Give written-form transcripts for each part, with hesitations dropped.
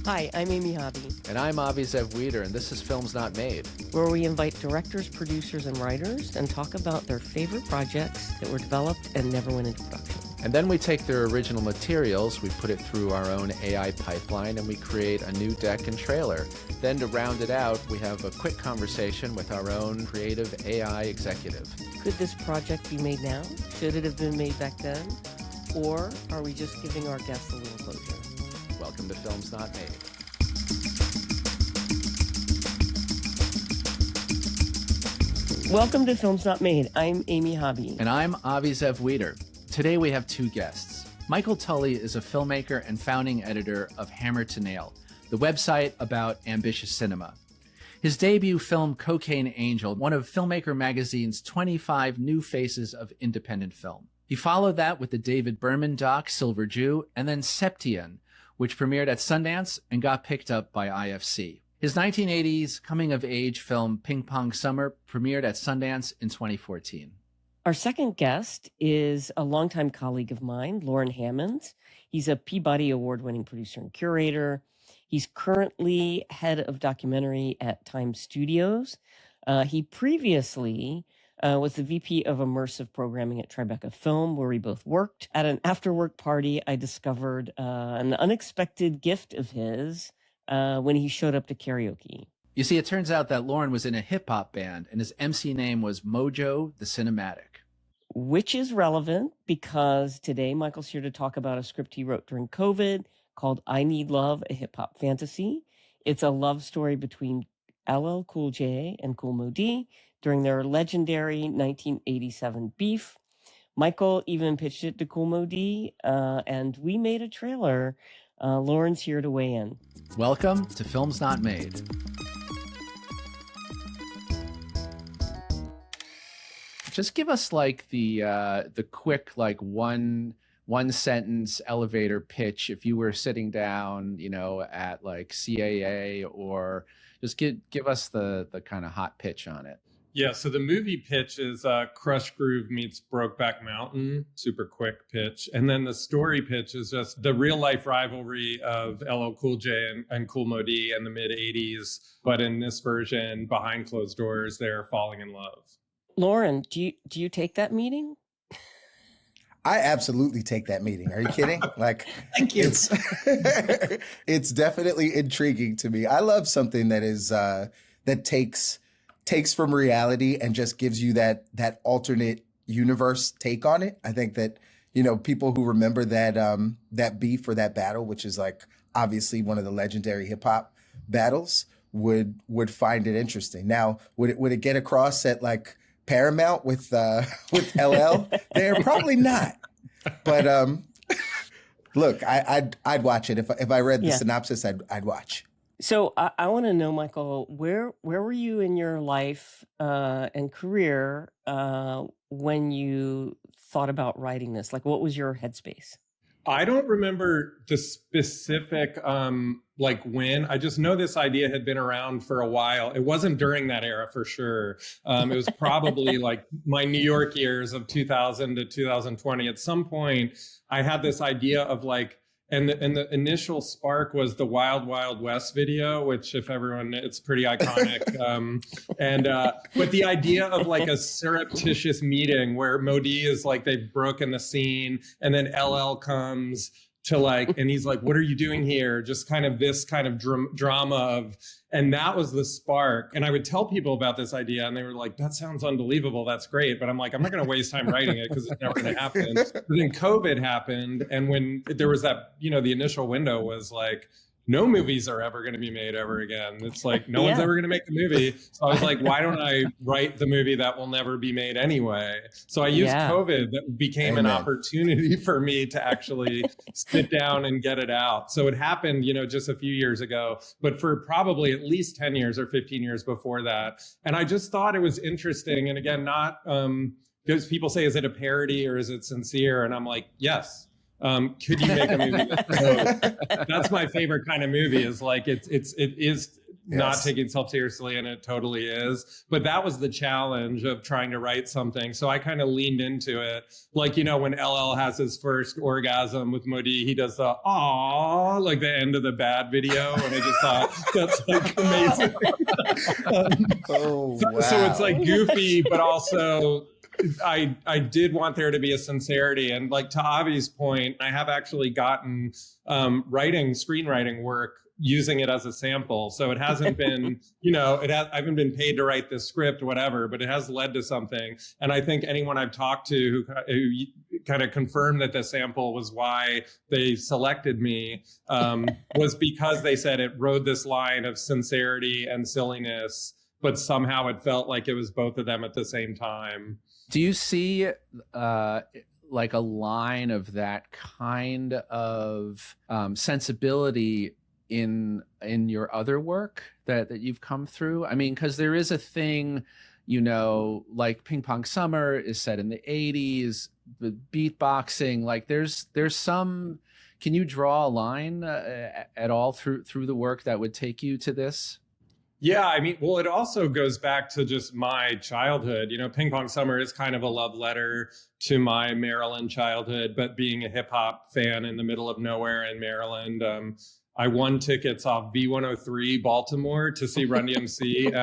Hi, I'm Amy Hobby, And I'm Avi Zev-Weeder, and this is Films Not Made. where we invite directors, producers, and writers and talk about their favorite projects that were developed and never went into production. And then we take their original materials, we put it through our own AI pipeline, and we create a new deck and trailer. Then to round it out, we have a quick conversation with our own creative AI executive. Could this project be made now? Should it have been made back then? Or are we just giving our guests a little closure? Welcome to Films Not Made. Welcome to Films Not Made. I'm Amy Hobby. And I'm Avi Zev-Weeder. Today we have two guests. Michael Tully is a filmmaker and founding editor of Hammer to Nail, the website about ambitious cinema. His debut film, Cocaine Angel, one of Filmmaker magazine's 25 new faces of independent film. He followed that with the David Berman doc, Silver Jew, and then Septian, which premiered at Sundance and got picked up by IFC. His 1980s coming-of-age film, Pong Summer, premiered at Sundance in 2014. Our second guest is a longtime colleague of mine, Loren Hammonds. He's a Peabody Award-winning producer and curator. He's currently head of documentary at Time Studios. He previously was the VP of immersive programming at Tribeca Film, where we both worked. At an after-work party, I discovered an unexpected gift of his when he showed up to karaoke. You see, it turns out that Loren was in a hip-hop band, and his MC name was Mojo the Cinematic. Which is relevant because today Michael's here to talk about a script he wrote during COVID called I Need Love, a Hip-Hop Fantasy. It's a love story between LL Cool J and Kool Moe Dee during their legendary 1987 beef. Michael even pitched it to Kool Moe Dee, and we made a trailer. Loren's here to weigh in. Welcome to Films Not Made. Just give us like the quick one sentence elevator pitch if you were sitting down, at like CAA, or just give us the kind of hot pitch on it. Yeah, so the movie pitch is Krush Groove meets Brokeback Mountain, super quick pitch. And then the story pitch is just the real life rivalry of LL Cool J and Kool Moe Dee in the mid 80s. But in this version, behind closed doors, they're falling in love. Loren, do you take that meeting? I absolutely take that meeting. Are you kidding? Like, Thank you. It's definitely intriguing to me. I love something that is that takes from reality and just gives you that alternate universe take on it. I think that, people who remember that beef or that battle, which is like obviously one of the legendary hip hop battles, would find it interesting. Now, would it get across at like Paramount with LL? They're probably not. But look, I'd watch it if I read the synopsis. I'd watch. So I want to know, Michael, where were you in your life and career when you thought about writing this? Like, what was your headspace? I don't remember the specific, when. I just know this idea had been around for a while. It wasn't during that era for sure. It was probably like my New York years of 2000 to 2020. At some point, I had this idea of like, and the initial spark was the Wild Wild West video, which it's pretty iconic. But the idea of like a surreptitious meeting where Moe Dee is like, they've broken the scene, and then LL comes to like, and he's like, what are you doing here? Just kind of this kind of drama of, and that was the spark. And I would tell people about this idea and they were like, that sounds unbelievable. That's great. But I'm like, I'm not going to waste time writing it because it's never going to happen. But then COVID happened. And when there was that, the initial window was like, no movies are ever going to be made ever again. It's like, no one's ever going to make a movie. So I was like, why don't I write the movie that will never be made anyway? So I used COVID. That became an opportunity for me to actually sit down and get it out. So it happened, just a few years ago, but for probably at least 10 years or 15 years before that. And I just thought it was interesting. And again, not because people say, is it a parody or is it sincere? And I'm like, yes. Could you make a movie that's my favorite kind of movie, is like it is not taking itself seriously, and it totally is. But that was the challenge of trying to write something. So I kind of leaned into it. Like, you know, when LL has his first orgasm with Moe Dee, he does the "aww" like the end of the Bad video, and I just thought that's like amazing. So it's like goofy, but also I did want there to be a sincerity. And like to Avi's point, I have actually gotten screenwriting work using it as a sample. So it hasn't been, you know, I haven't been paid to write this script, whatever, but it has led to something. And I think anyone I've talked to who kind of confirmed that the sample was why they selected me was because they said it rode this line of sincerity and silliness, but somehow it felt like it was both of them at the same time. Do you see like a line of that kind of sensibility in your other work that you've come through? I mean, because there is a thing, you know, like Ping Pong Summer is set in the 80s, the beatboxing, like there's some, can you draw a line at all through the work that would take you to this? Yeah, I mean, well, it also goes back to just my childhood. You know, Ping Pong Summer is kind of a love letter to my Maryland childhood, but being a hip hop fan in the middle of nowhere in Maryland, I won tickets off V103 Baltimore to see Run DMC.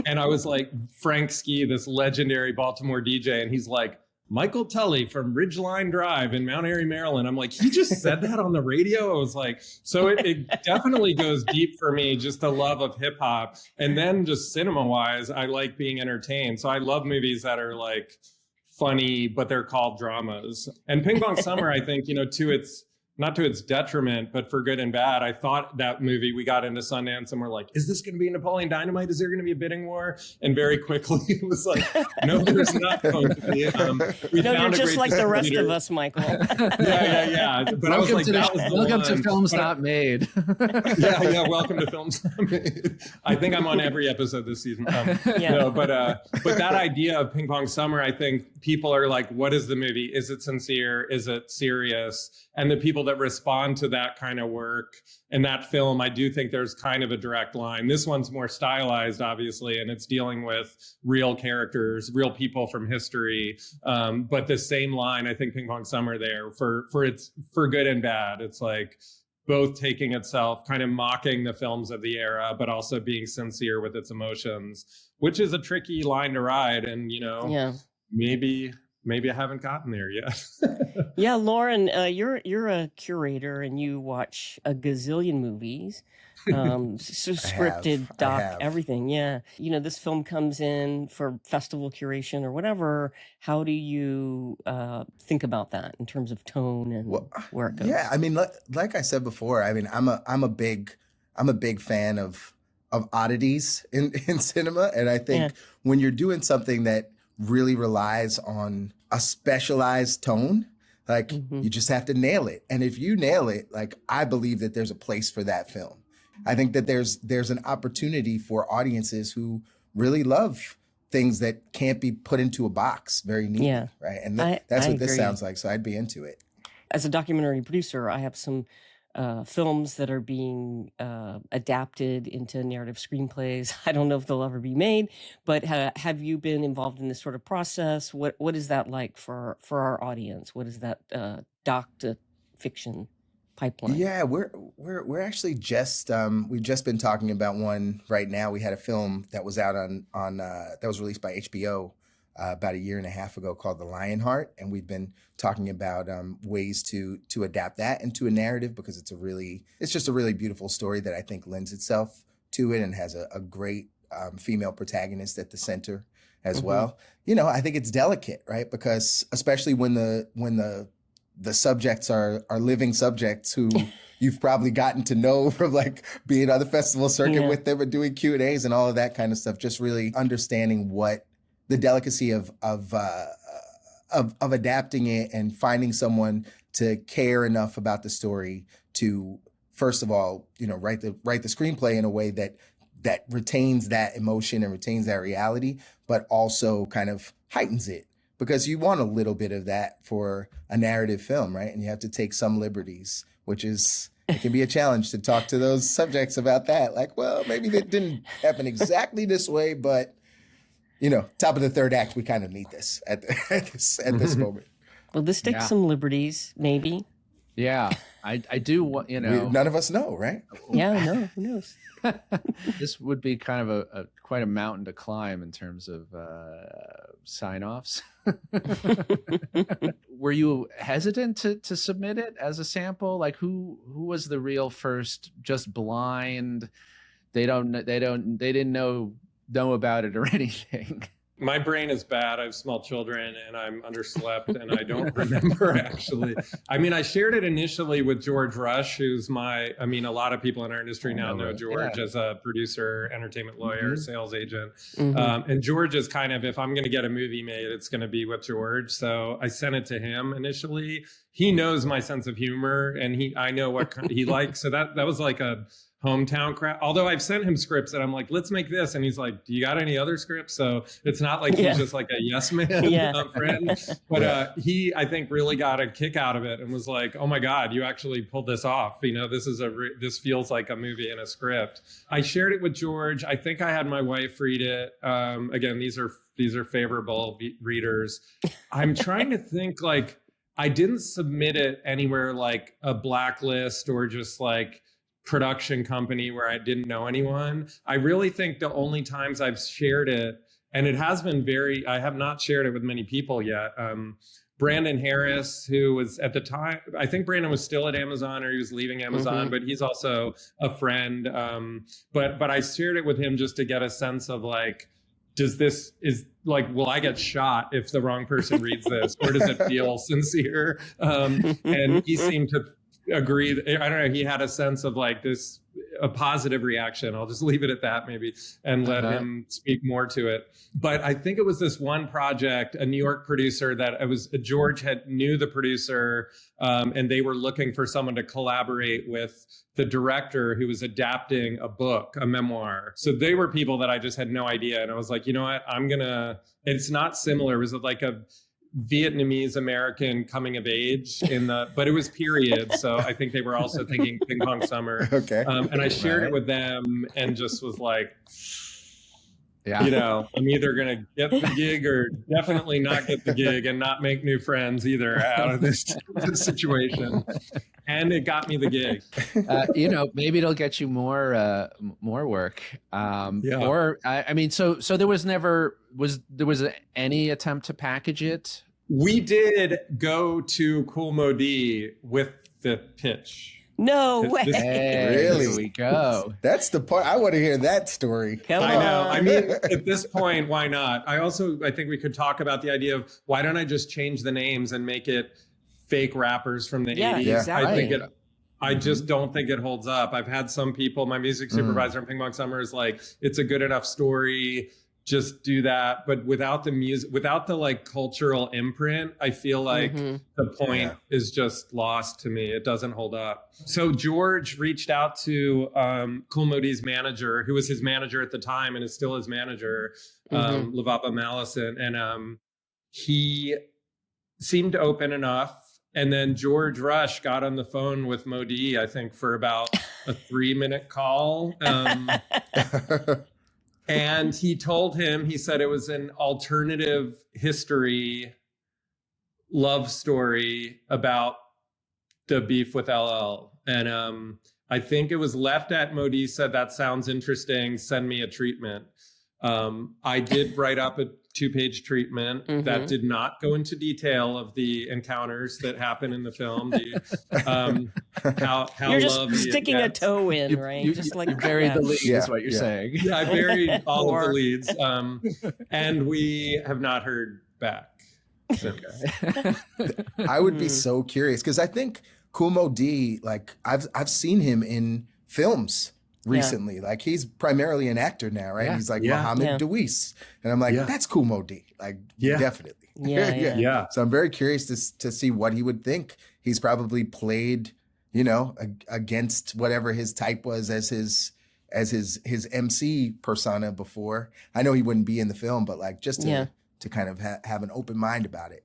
And I was like, Frank Ski, this legendary Baltimore DJ, and he's like, Michael Tully from Ridgeline Drive in Mount Airy, Maryland. I'm like, he just said that on the radio? I was like, so it definitely goes deep for me, just the love of hip hop. And then just cinema wise, I like being entertained. So I love movies that are like funny, but they're called dramas. And Ping Pong Summer, I think, you know, not to its detriment, but for good and bad. I thought that movie, we got into Sundance and we're like, is this going to be Napoleon Dynamite? Is there going to be a bidding war? And very quickly it was like, no, there's not going to be. No, you're just like the rest of us, Michael. Yeah. But I was like, welcome to Films Not Made. Yeah. Welcome to Films Not Made. I think I'm on every episode this season. No, but that idea of Ping Pong Summer, I think people are like, what is the movie? Is it sincere? Is it serious? And the people that respond to that kind of work and that film, I do think there's kind of a direct line. This one's more stylized, obviously, and it's dealing with real characters, real people from history. But the same line, I think Ping Pong Summer there for good and bad. It's like both taking itself, kind of mocking the films of the era, but also being sincere with its emotions, which is a tricky line to ride. And, you know, maybe I haven't gotten there yet. Yeah, Loren, you're a curator and you watch a gazillion movies, scripted, doc, everything. Yeah. You know, this film comes in for festival curation or whatever. How do you think about that in terms of tone and where it goes? Yeah, I mean, like I said before, I mean, I'm a big fan of oddities in cinema. And I think when you're doing something that really relies on a specialized tone, like you just have to nail it. And if you nail it, like I believe that there's a place for that film. I think that there's an opportunity for audiences who really love things that can't be put into a box very neatly, right? And that's what this sounds like. So I'd be into it. As a documentary producer, I have some films that are being adapted into narrative screenplays. I don't know if they'll ever be made, but have you been involved in this sort of process? What is that like for our audience? What is that doc to fiction pipeline? Yeah, we're actually just we've just been talking about one right now. We had a film that was out on that was released by HBO about a year and a half ago called The Lionheart, and we've been talking about ways to adapt that into a narrative because it's just a really beautiful story that I think lends itself to it and has a great female protagonist at the center as well. You know, I think it's delicate, right? Because especially when the subjects are living subjects who you've probably gotten to know from like being on the festival circuit with them and doing Q&As and all of that kind of stuff. Just really understanding what the delicacy of adapting it and finding someone to care enough about the story to, first of all, you know, write the screenplay in a way that retains that emotion and retains that reality, but also kind of heightens it, because you want a little bit of that for a narrative film, right? And you have to take some liberties, which is it can be a challenge to talk to those subjects about that. Like, well, maybe that didn't happen exactly this way, but top of the third act, we kind of need this at this moment. Well, this takes some liberties, maybe. Yeah, I do. None of us know, right? Yeah, no, who knows? This would be kind of quite a mountain to climb in terms of sign-offs. Were you hesitant to submit it as a sample? Like, who was the real first? Just blind? They didn't know about it or anything. My brain is bad. I have small children and I'm underslept and I don't remember actually. I mean, I shared it initially with George Rush, who's a lot of people in our industry now know George as a producer, entertainment lawyer, sales agent. And George is kind of, if I'm going to get a movie made, it's going to be with George. So I sent it to him initially. He knows my sense of humor and I know what he likes. So that was like a hometown crap. Although I've sent him scripts and I'm like, let's make this. And he's like, do you got any other scripts? So it's not like he's just like a yes man friend. But he, I think, really got a kick out of it and was like, oh my God, you actually pulled this off. This feels like a movie in a script. I shared it with George. I think I had my wife read it. Again, these are favorable readers. I'm trying to think, like, I didn't submit it anywhere like a blacklist or just like production company where I didn't know anyone. I really think the only times I've shared it, and it has been I have not shared it with many people yet. Brandon Harris, who was at the time, I think Brandon was still at Amazon or he was leaving Amazon, but he's also a friend. But I shared it with him just to get a sense of like, will I get shot if the wrong person reads this, or does it feel sincere? And he seemed to agree. I don't know. He had a sense of like a positive reaction. I'll just leave it at that maybe and let him speak more to it. But I think it was this one project, a New York producer George knew the producer and they were looking for someone to collaborate with the director who was adapting a book, a memoir. So they were people that I just had no idea. And I was like, you know what, it's not similar. It was like a Vietnamese American coming of age but it was period. So I think they were also thinking Pong Summer. Okay. And I shared it with them and just was like, I'm either going to get the gig or definitely not get the gig and not make new friends either out of this situation. And it got me the gig. Maybe it'll get you more work. Or I mean, so there was any attempt to package it? We did go to Kool Moe Dee with the pitch. No way. Really? Here we go. That's the part. I want to hear that story. Come on. I know. I mean, at this point, why not? I think we could talk about the idea of why don't I just change the names and make it fake rappers from the 80s? Yeah, exactly. I just don't think it holds up. I've had some people, my music supervisor in Pong Summer is like, it's a good enough story. Just do that. But without the music, without the like cultural imprint, I feel like the point is just lost to me. It doesn't hold up. So George reached out to Kool Moe Dee's manager, who was his manager at the time and is still his manager, Lavapa Mallison. And he seemed open enough. And then George Rush got on the phone with Moe Dee, I think, for about a 3-minute call. And he told him, he said it was an alternative history love story about the beef with LL. And I think it was left at Moe Dee said, that sounds interesting. Send me a treatment. I did write up a 2-page treatment that did not go into detail of the encounters that happen in the film. How you're just sticking a toe in, right? You buried the lead, is what you're saying. Yeah, I buried all of the leads, and we have not heard back. Okay. I would be so curious because I think Kool Moe Dee, like I've seen him in films recently. Like he's primarily an actor now, right? He's like Mohammed Dawes. And I'm like, that's Kool Moe Dee. Like definitely. Yeah. So I'm very curious to see what he would think. He's probably played, against whatever his type was as his MC persona before. I know he wouldn't be in the film, but like just to kind of have an open mind about it.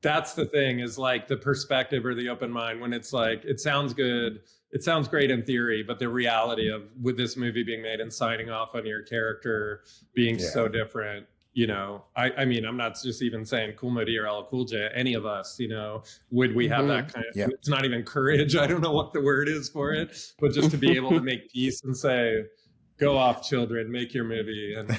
That's the thing, is like the perspective or the open mind, when it's like, it sounds good, it sounds great in theory, but the reality of with this movie being made and signing off on your character being so different, you know, I mean, I'm not just even saying Kool Moe Dee or LL Cool J, any of us, you know, would we have that kind of, it's not even courage, I don't know what the word is for it, but just to be able to make peace and say, go off, children, make your movie. And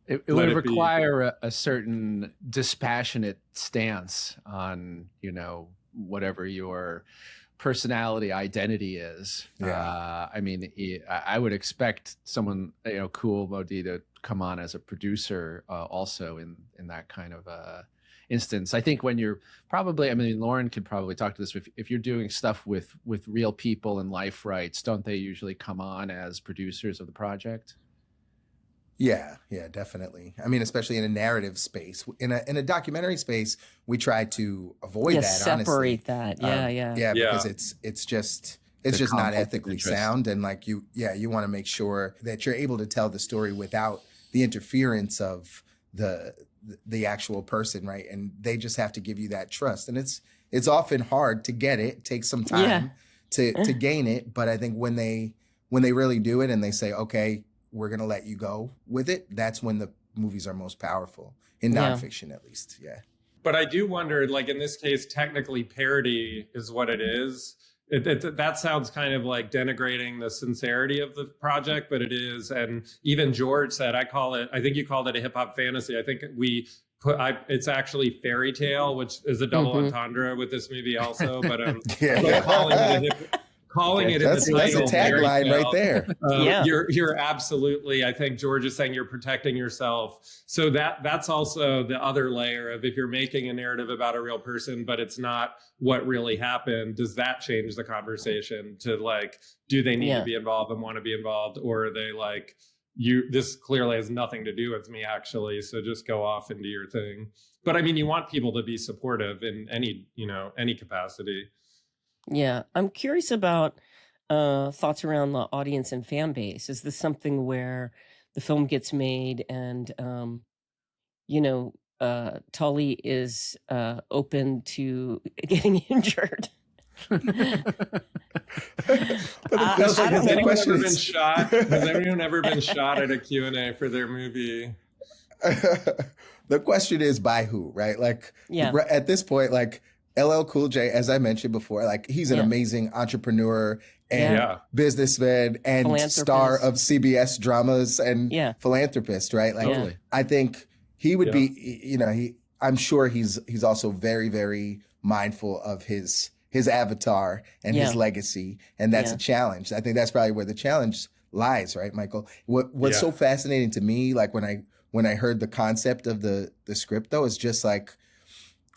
it would require a certain dispassionate stance on, you know, whatever your personality identity is. I mean, I would expect someone, you know, Kool Moe Dee to come on as a producer also in that kind of instance. I think when you're probably, I mean, Loren could probably talk to this, if you're doing stuff with real people and life rights, don't they usually come on as producers of the project? Yeah, definitely. I mean, especially in a narrative space, in a documentary space, we try to avoid that. Separate honestly. that. Because it's just not ethically sound, and like you want to make sure that you're able to tell the story without the interference of the actual person, right? And they just have to give you that trust, and it's often hard to get it. It takes some time to gain it, but I think when they really do it and they say, okay, we're going to let you go with it, that's when the movies are most powerful, in nonfiction at least. Yeah. But I do wonder, like in this case, technically parody is what it is. That sounds kind of like denigrating the sincerity of the project, but it is. And even George said, I think you called it a hip hop fantasy. I think it's actually fairy tale, which is a double entendre with this movie also, but calling it in the title. That's a tagline right there. You're absolutely, I think George is saying you're protecting yourself. So that's also the other layer of, if you're making a narrative about a real person, but it's not what really happened, does that change the conversation to like, do they need to be involved and want to be involved? Or are they like, this clearly has nothing to do with me actually, so just go off and do your thing. But I mean, you want people to be supportive in any capacity. Yeah, I'm curious about thoughts around the audience and fan base. Is this something where the film gets made and, Tully is open to getting injured? Has anyone ever been shot at a Q&A for their movie? The question is by who, right? Like at this point, like LL Cool J, as I mentioned before, like he's an amazing entrepreneur and businessman and star of CBS dramas and philanthropist, right? Like I think he would be, I'm sure he's also very, very mindful of his avatar and his legacy, and that's a challenge. I think that's probably where the challenge lies, right, Michael? What's so fascinating to me, like when I heard the concept of the script, though, is just like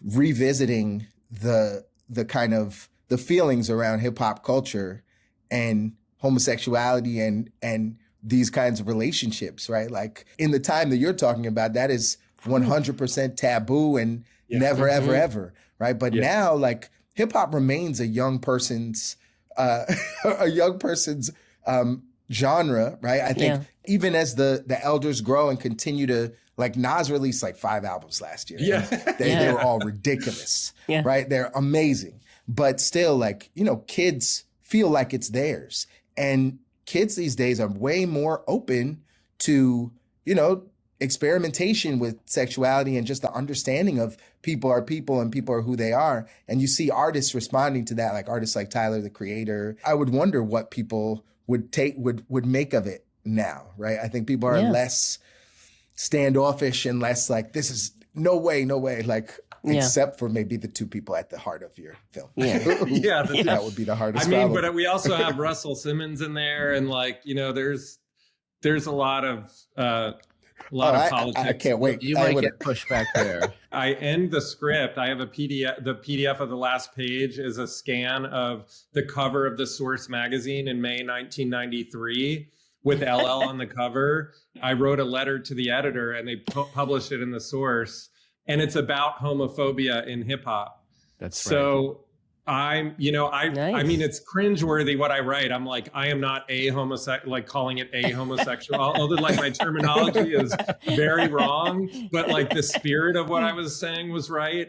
revisiting the kind of the feelings around hip hop culture and homosexuality and these kinds of relationships, right? Like in the time that you're talking about, that is 100% taboo and never, ever, ever, right? But now, like hip hop remains a young person's genre, right? I think even as the elders grow and continue to, like Nas released like 5 albums last year. They were all ridiculous, right? They're amazing. But still, like, kids feel like it's theirs. And kids these days are way more open to, experimentation with sexuality and just the understanding of people are people and people are who they are. And you see artists responding to that, like artists like Tyler, the Creator. I would wonder what people would make of it now, right? I think people are less standoffish and less like, this is no way, like, except for maybe the two people at the heart of your film. That would be the hardest problem. But we also have Russell Simmons in there, and like, there's a lot of politics. I can't wait. You might get pushed back there. I end the script. I have a PDF. The PDF of the last page is a scan of the cover of the Source magazine in May 1993 with LL on the cover. I wrote a letter to the editor and they published it in the Source. And it's about homophobia in hip hop. That's so. I mean, it's cringeworthy what I write. I'm like, I am not a homosexual, like calling it a homosexual, although like my terminology is very wrong, but like the spirit of what I was saying was right.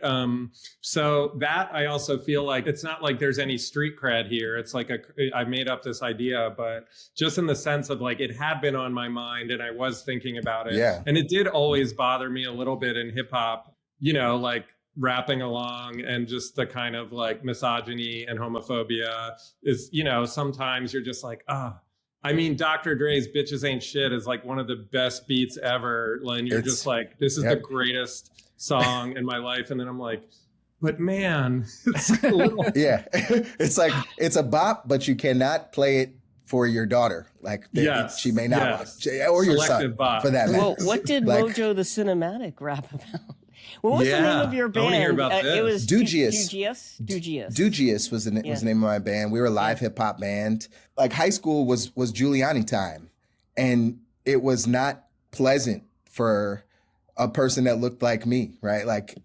So that I also feel like it's not like there's any street cred here. It's like I made up this idea, but just in the sense of like, it had been on my mind and I was thinking about it. Yeah. And it did always bother me a little bit in hip hop, like rapping along, and just the kind of like misogyny and homophobia is, sometimes you're just like, I mean, Dr. Dre's Bitches Ain't Shit is like one of the best beats ever. And you're just like, this is the greatest song in my life. And then I'm like, but man, it's a little... Yeah. It's like, it's a bop, but you cannot play it for your daughter. Like, she may not watch, or your son, for that matter. Well, what did Mojo the Cinematic rap about? What was the name of your band? I want to hear about this. It was Dugious. Dugious Was the name of my band. We were a live hip hop band. Like, high school was Giuliani time, and it was not pleasant for a person that looked like me, right? Like,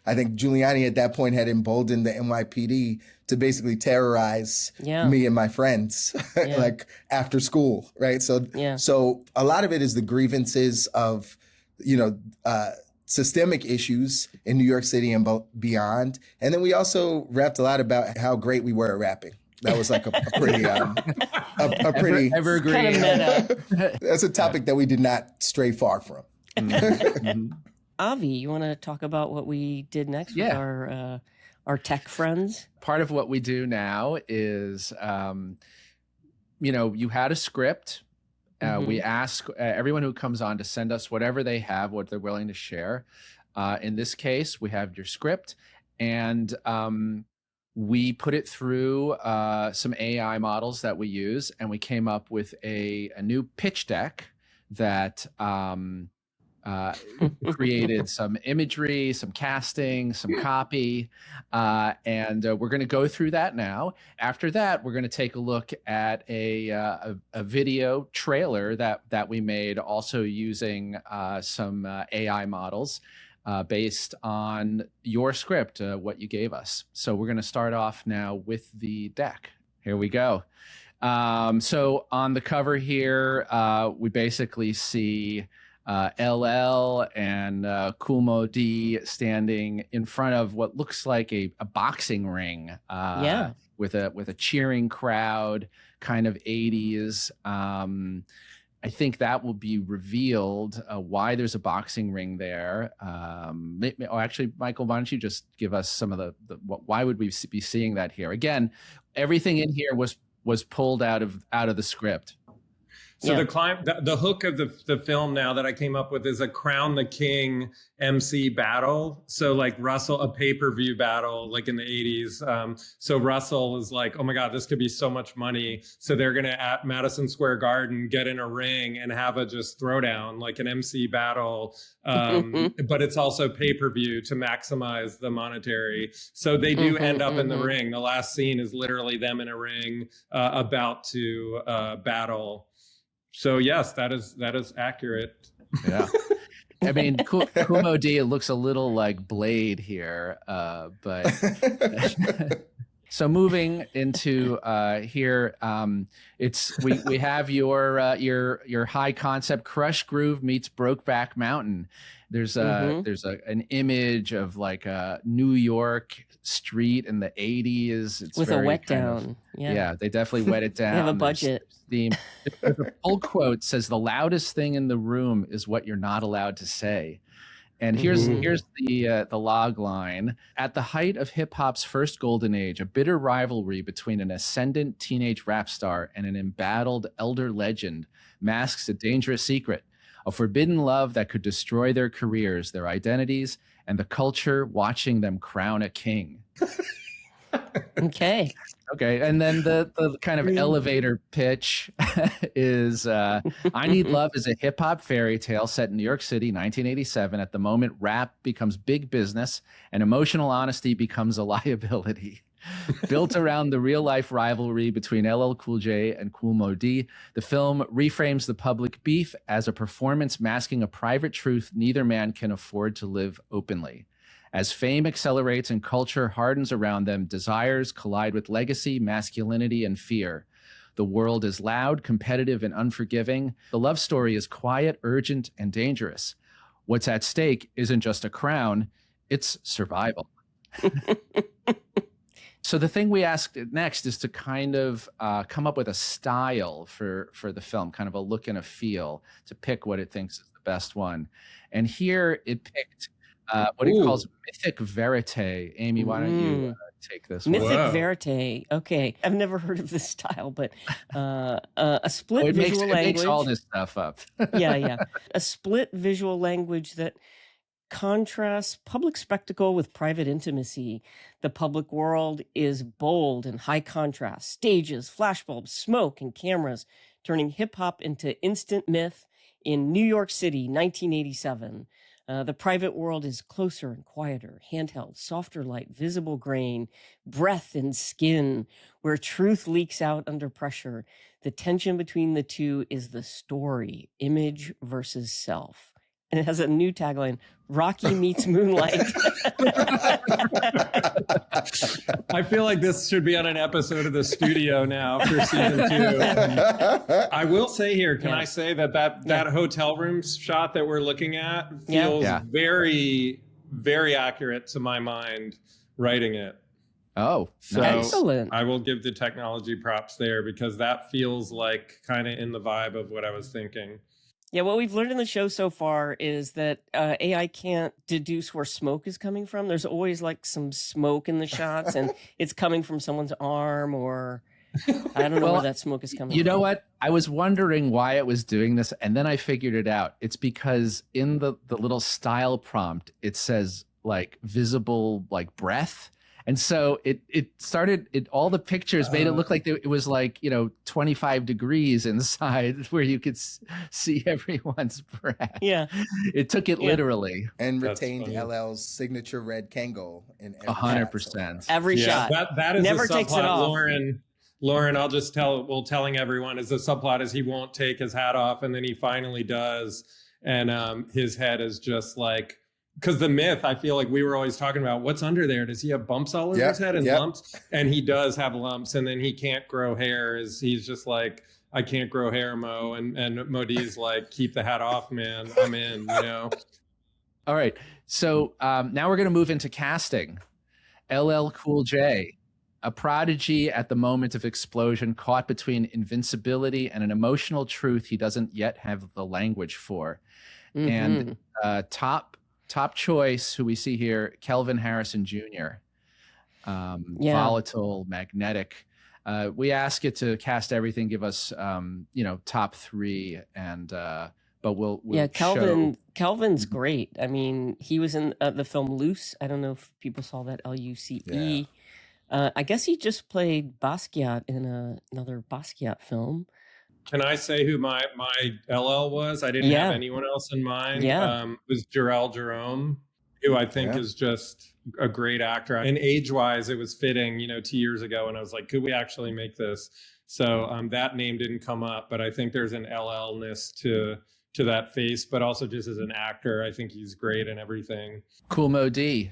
I think Giuliani at that point had emboldened the NYPD to basically terrorize me and my friends, like after school, right? So a lot of it is the grievances of, systemic issues in New York City and beyond. And then we also rapped a lot about how great we were at rapping. That was like a pretty, evergreen. Kind of meta. That's a topic that we did not stray far from. Avi, you want to talk about what we did next with our tech friends? Part of what we do now is, you had a script. We ask everyone who comes on to send us whatever they have, what they're willing to share. In this case, we have your script, and we put it through some AI models that we use, and we came up with a new pitch deck that created some imagery, some casting, some copy, and we're going to go through that now. After that, we're going to take a look at a video trailer that we made, also using some AI models based on your script, what you gave us. So we're going to start off now with the deck. Here we go. So on the cover here, we basically see LL and Kool Moe Dee standing in front of what looks like a boxing ring, with a cheering crowd, kind of 80s. I think that will be revealed why there's a boxing ring there. Actually, Michael, why don't you just give us some of why would we be seeing that here? Again, everything in here was pulled out of the script. So the hook of the film now that I came up with is a Crown the King MC battle. So like Russell, a pay-per-view battle like in the 80s. So Russell is like, oh my God, this could be so much money. So they're going to, at Madison Square Garden, get in a ring and have a just throwdown, like an MC battle. But it's also pay-per-view to maximize the monetary. So they do end up in the ring. The last scene is literally them in a ring about to battle. So yes, that is accurate. Yeah. I mean, Kool Moe Dee, it looks a little like Blade here, but so moving into here, we have your high concept Krush Groove meets Brokeback Mountain. There's an image of like a New York street in the 80s. It's with a wet down. Yeah, they definitely wet it down. They have a budget. The full quote says, "The loudest thing in the room is what you're not allowed to say." And here's the log line. At the height of hip hop's first golden age, a bitter rivalry between an ascendant teenage rap star and an embattled elder legend masks a dangerous secret, a forbidden love that could destroy their careers, their identities, and the culture watching them crown a king. Okay. And then the kind of elevator pitch is I Need Love is a hip hop fairy tale set in New York City, 1987. At the moment, rap becomes big business and emotional honesty becomes a liability. Built around the real life rivalry between LL Cool J and Kool Moe Dee, the film reframes the public beef as a performance masking a private truth neither man can afford to live openly. As fame accelerates and culture hardens around them, desires collide with legacy, masculinity, and fear. The world is loud, competitive, and unforgiving. The love story is quiet, urgent, and dangerous. What's at stake isn't just a crown, it's survival. So the thing we asked next is to kind of come up with a style for the film, kind of a look and a feel, to pick what it thinks is the best one. And here it picked what it calls mythic verite. Amy, why don't you take this Mythic one? verite. Okay. I've never heard of this style, but a split visual language. It makes all this stuff up. Yeah. A split visual language that contrasts public spectacle with private intimacy. The public world is bold and high contrast. Stages, flashbulbs, smoke, and cameras, turning hip-hop into instant myth in New York City, 1987. The private world is closer and quieter, handheld, softer light, visible grain, breath and skin, where truth leaks out under pressure. The tension between the two is the story, image versus self. And it has a new tagline, Rocky meets Moonlight. I feel like this should be on an episode of The Studio now for season 2. I will say here, can I say that hotel room shot that we're looking at feels very, very accurate to my mind writing it. Oh, so excellent. I will give the technology props there because that feels like kind of in the vibe of what I was thinking. Yeah, what we've learned in the show so far is that AI can't deduce where smoke is coming from. There's always like some smoke in the shots, and it's coming from someone's arm, or I don't know where that smoke is coming from. You know what? I was wondering why it was doing this, and then I figured it out. It's because in the little style prompt, it says like visible like breath. And so it started, all the pictures made it look like it was like, 25 degrees inside where you could see everyone's breath. Yeah. It took it literally. And retained LL's signature red Kangol in every 100%. Every shot. That is never a takes it subplot, off. Lauren, I'll just telling everyone is the subplot is he won't take his hat off and then he finally does. And his head is just like, because the myth, I feel like we were always talking about what's under there. Does he have bumps all over his head and lumps? And he does have lumps, and then he can't grow hair. He's just like, I can't grow hair, Mo. And Moe Dee's like, keep the hat off, man. I'm in, All right. So now we're going to move into casting. LL Cool J, a prodigy at the moment of explosion, caught between invincibility and an emotional truth he doesn't yet have the language for. Mm-hmm. And top choice, who we see here, Kelvin Harrison Jr. Volatile, magnetic. We ask it to cast everything, give us, top 3, and but we'll Kelvin's great. I mean, he was in the film Loose. I don't know if people saw that, Luce. I guess he just played Basquiat in another Basquiat film. Can I say who my LL was? I didn't have anyone else in mind. It was Jarrell Jerome, who I think is just a great actor. And age-wise, it was fitting, 2 years ago. And I was like, could we actually make this? So that name didn't come up, but I think there's an LL-ness to that face, but also just as an actor, I think he's great in everything. Kool Moe Dee.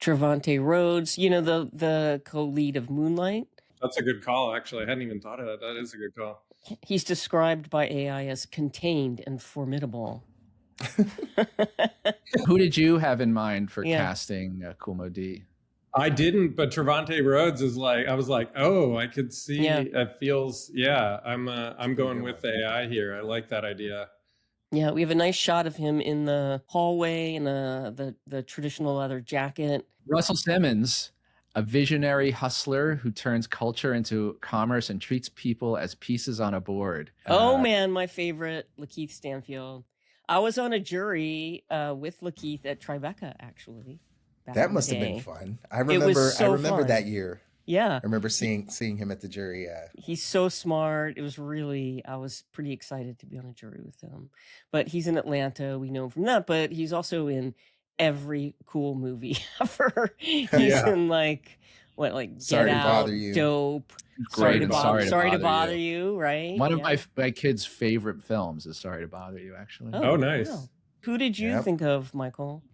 Trevante Rhodes, the co-lead of Moonlight. That's a good call, actually. I hadn't even thought of that. That is a good call. He's described by AI as contained and formidable. Who did you have in mind for casting Kool Moe Dee? I didn't, but Trevante Rhodes is like, I was like, oh, I could see. It feels, I'm going with the AI here. I like that idea. Yeah, we have a nice shot of him in the hallway in the traditional leather jacket. Russell Simmons, a visionary hustler who turns culture into commerce and treats people as pieces on a board. Oh, man, my favorite, Lakeith Stanfield. I was on a jury with Lakeith at Tribeca, actually. That must have been fun. I remember that year. Yeah. I remember seeing him at the jury. He's so smart. I was pretty excited to be on a jury with him. But he's in Atlanta. We know him from that. But he's also in every cool movie ever. He's in Get Out, Dope. Great. Sorry to bother you, right? One of my kids' favorite films is Sorry to Bother You, actually. Oh nice. Wow. Who did you think of, Michael?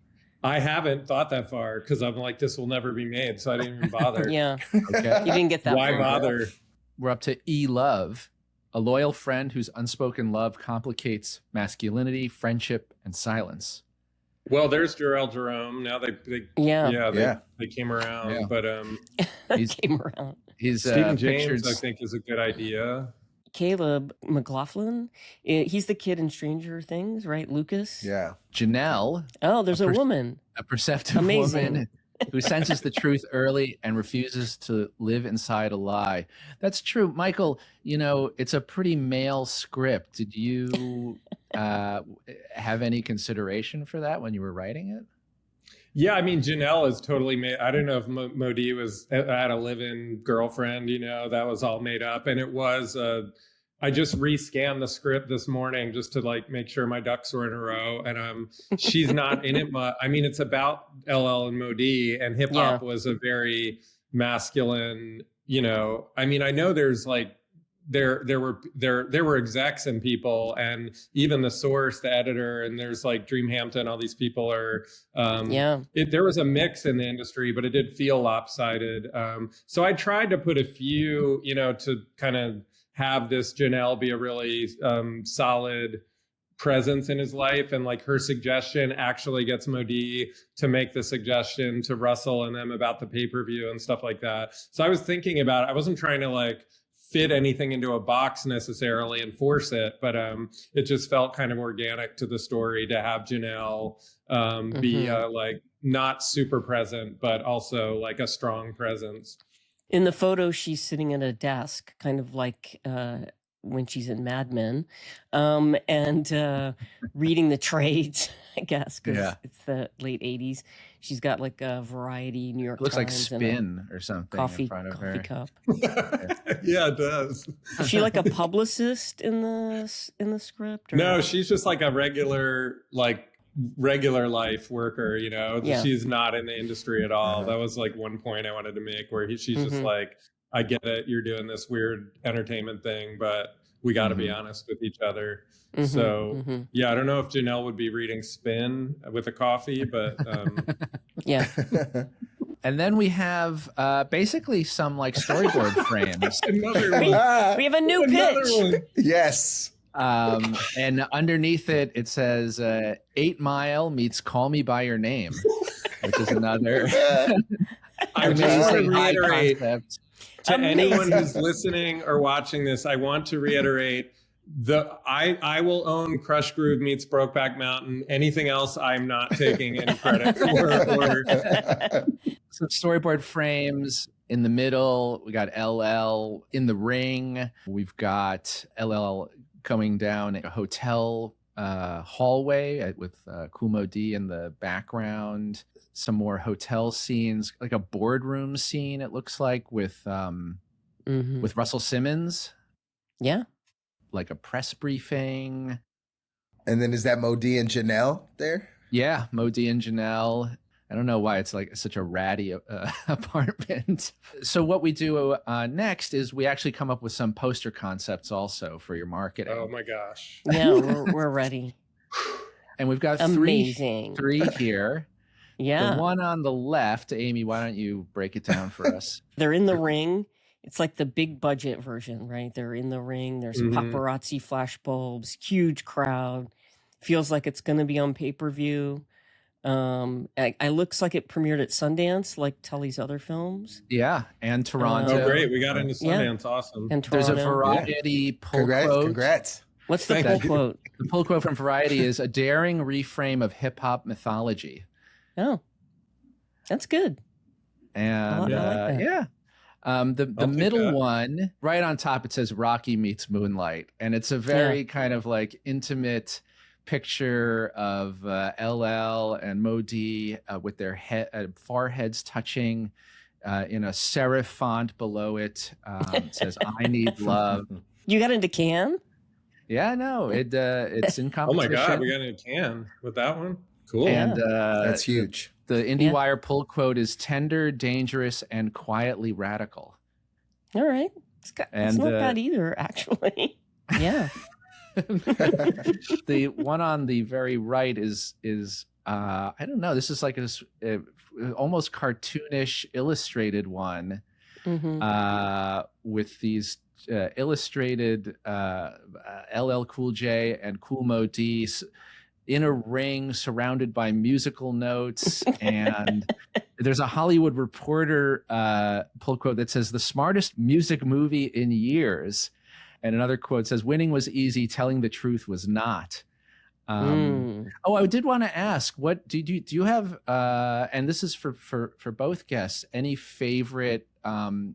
I haven't thought that far because I'm like, this will never be made, so I didn't even bother. Yeah. Okay. You didn't get that Why far. bother? We're up to E Love, a loyal friend whose unspoken love complicates masculinity, friendship, and silence. Well, there's Jarrell Jerome. Now they came around, Yeah. but He's Came around. he's Stephen pictured. James, I think, is a good idea. Caleb McLaughlin, he's the kid in Stranger Things, right? Lucas. Yeah. Janelle, Oh, there's a woman. a perceptive Amazing. woman who senses the truth early and refuses to live inside a lie. That's true. Michael, you know, it's a pretty male script. Did you have any consideration for that when you were writing it? Yeah, I mean, Janelle is totally made. I don't know if Moe Dee had a live-in girlfriend, you know, that was all made up. And it was, I just rescanned the script this morning just to like make sure my ducks were in a row. And she's not in it much. I mean, it's about LL and Moe Dee, and hip hop was a very masculine, you know, I mean, I know there's like, there were execs and people, and even the source, the editor, and there's like Dream Hampton, all these people are there was a mix in the industry, but it did feel lopsided. So I tried to put a few, you know, to kind of have this Janelle be a really solid presence in his life, and like her suggestion actually gets Moe Dee to make the suggestion to Russell and them about the pay-per-view and stuff like that. So I was thinking about it. I wasn't trying to like fit anything into a box necessarily and force it, but it just felt kind of organic to the story to have Janelle be like not super present, but also like a strong presence. In the photo, she's sitting at a desk, kind of like when she's in Mad Men, and reading the trades, I guess, because it's the late 80s. She's got like a Variety, New York It looks like Times, Spin or something in front of her. cup. Yeah, it does. Is she like a publicist in the script? Or No, she's just like a regular life worker, you know. She's not in the industry at all. That was like one point I wanted to make, where she's just like, I get it, you're doing this weird entertainment thing, but we got to be honest with each other. So yeah, I don't know if Janelle would be reading Spin with a coffee, but yeah. And then we have basically some like storyboard frames. Another one. We have a new pitch. Yes. And underneath it, it says 8 Mile meets Call Me By Your Name, which is another I just want to high reiterate concept. to anyone who's listening or watching this, I want to reiterate I will own Krush Groove meets Brokeback Mountain. Anything else, I'm not taking any credit for. Some storyboard frames in the middle. We got LL in the ring. We've got LL coming down a hotel hallway with Kool Moe Dee in the background. Some more hotel scenes, like a boardroom scene. It looks like with Russell Simmons. Yeah. Like a press briefing. And then is that Moe Dee and Janelle there? Yeah, Moe Dee and Janelle. I don't know why it's like such a ratty apartment. So what we do next is we actually come up with some poster concepts also for your marketing. Oh my gosh. Yeah, we're ready. And we've got three here. Yeah. The one on the left, Amy, why don't you break it down for us? They're in the ring. It's like the big budget version, right? They're in the ring. There's paparazzi flashbulbs, huge crowd. Feels like it's going to be on pay-per-view. It looks like it premiered at Sundance, like Tully's other films. Yeah, and Toronto. Oh, great. We got into Sundance. Awesome. And Toronto. There's a Variety pull quote. Congrats. What's the pull quote? The pull quote from Variety is a daring reframe of hip-hop mythology. Oh, that's good. And I like that. The middle one, right on top, it says Rocky meets Moonlight. And it's a very kind of like intimate picture of LL and Moe Dee with their foreheads touching in a serif font below it. It says, I need love. You got into Cannes? Yeah, no, it's in competition. Oh my God, we got into Cannes with that one. Cool. And that's huge. The IndieWire pull quote is tender, dangerous, and quietly radical. All right. It's not bad either, actually. Yeah. The one on the very right is I don't know. This is like a almost cartoonish illustrated one with these illustrated LL Cool J and Kool Moe Dee in a ring surrounded by musical notes. And there's a Hollywood Reporter pull quote that says, "The smartest music movie in years." And another quote says, "Winning was easy, telling the truth was not." Oh, I did want to ask, what do you have, and this is for both guests, any favorite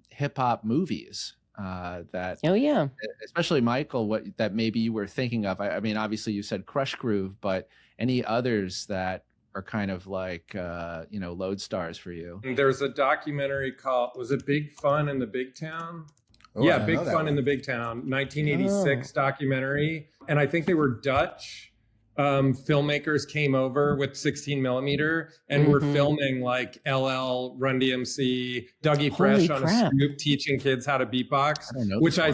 hip hop movies that, Oh yeah, especially Michael, what that maybe you were thinking of? I mean, obviously you said Krush Groove, but any others that are kind of like lodestars for you? There's a documentary called, was it Big Fun in the Big Town? Oh, Yeah, Big Fun in the Big Town, 1986 documentary. And I think they were Dutch filmmakers came over with 16 millimeter and were filming like LL, Run DMC, Dougie Fresh on a scoop teaching kids how to beatbox, which I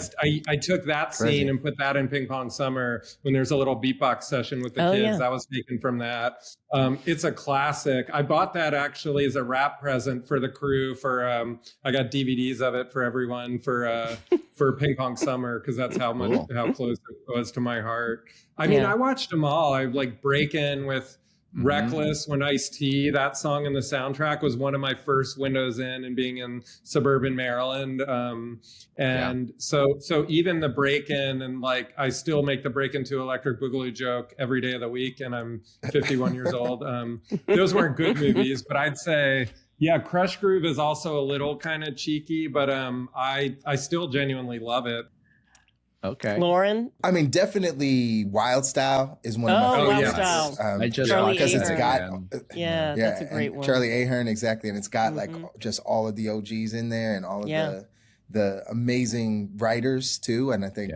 took that scene and put that in Ping Pong Summer when there's a little beatbox session with the kids. Yeah. That was taken from that. It's a classic. I bought that actually as a wrap present for the crew for I got DVDs of it for everyone for Ping Pong Summer, because that's how close it was to my heart. I mean, I watched them all. I like Break In with Reckless when Ice-T, that song in the soundtrack was one of my first windows in, and being in suburban Maryland. So even the Break In, and like I still make the Break Into Electric Boogaloo joke every day of the week, and I'm 51 years old. Those weren't good movies, but I'd say, yeah, Krush Groove is also a little kind of cheeky, but I still genuinely love it. Okay, Loren. I mean, definitely Wild Style is one of my favorites. Wild Style. I just because it's got that's a great one. Charlie Ahern, exactly, and it's got like just all of the OGs in there and all of the amazing writers too. And I think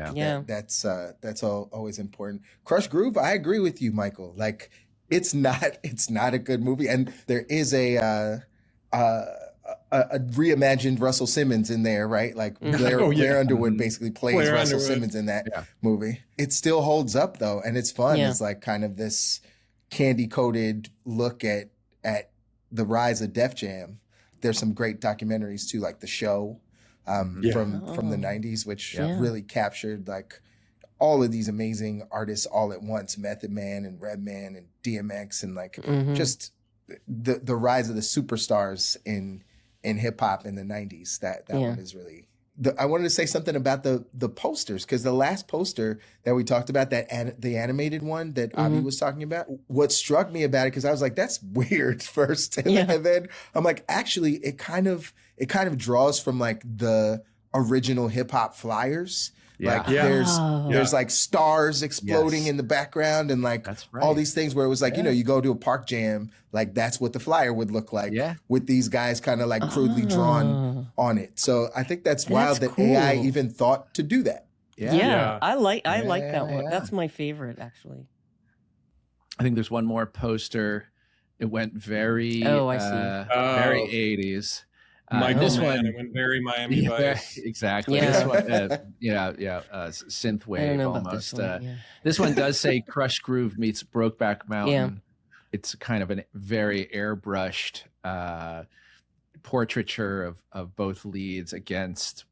that's always important. Krush Groove, I agree with you, Michael. Like it's not a good movie, and there is a reimagined Russell Simmons in there, right? Like Blair Underwood basically plays Russell Simmons in that movie. It still holds up though, and it's fun. It's like kind of this candy-coated look at the rise of Def Jam. There's some great documentaries too, like The Show from the 90s, which really captured like all of these amazing artists all at once, Method Man and Redman and DMX, and like just the rise of the superstars in hip hop in the 90s. That one is really. I wanted to say something about the posters, because the last poster that we talked about, the animated one that Avi was talking about, what struck me about it, because I was like, that's weird first, and then I'm like, actually, it kind of draws from like the original hip hop flyers. Like there's like stars exploding in the background, and like all these things where it was like, you go to a park jam, like that's what the flyer would look like with these guys kind of like crudely drawn on it. So I think that's wild that cool. AI even thought to do that. I like that one. That's my favorite, actually. I think there's one more poster. It went very very 80s. This one, it went very Miami Vice. Exactly. This one, synthwave almost. This one does say Krush Groove meets Brokeback Mountain. Yeah. It's kind of a very airbrushed portraiture of both leads against,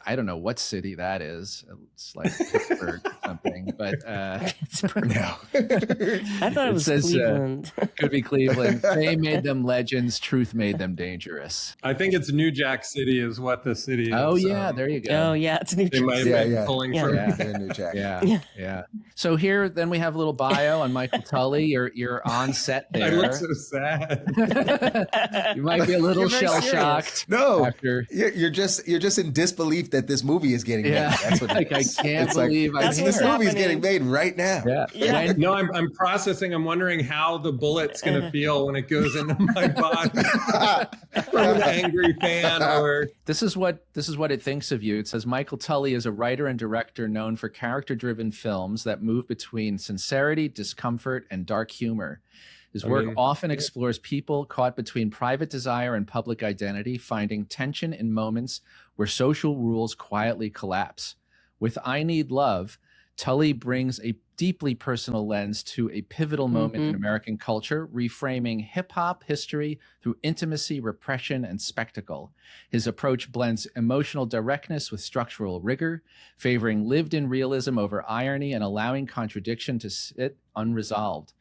I don't know what city that is. It's like Pittsburgh or something, but no. I thought it was Cleveland. Could be Cleveland. Fame made them legends. Truth made them dangerous. I think it's New Jack City is what the city is. Oh yeah, there you go. Oh yeah, it's New Jack. They might have been pulling from New Jack. Yeah. So here, then we have a little bio on Michael Tully. You're on set there. I look so sad. You might be a little shell shocked. No, you're just in disbelief that this movie is getting made. That's what like, I can't believe this movie is getting made right now. No, I'm processing. I'm wondering how the bullet's going to feel when it goes into my body from an angry fan. Or this is what it thinks of you. It says Michael Tully is a writer and director known for character-driven films that move between sincerity, discomfort, and dark humor. His work often explores people caught between private desire and public identity, finding tension in moments where social rules quietly collapse. With I Need Love, Tully brings a deeply personal lens to a pivotal moment in American culture, reframing hip-hop history through intimacy, repression, and spectacle. His approach blends emotional directness with structural rigor, favoring lived-in realism over irony and allowing contradiction to sit unresolved.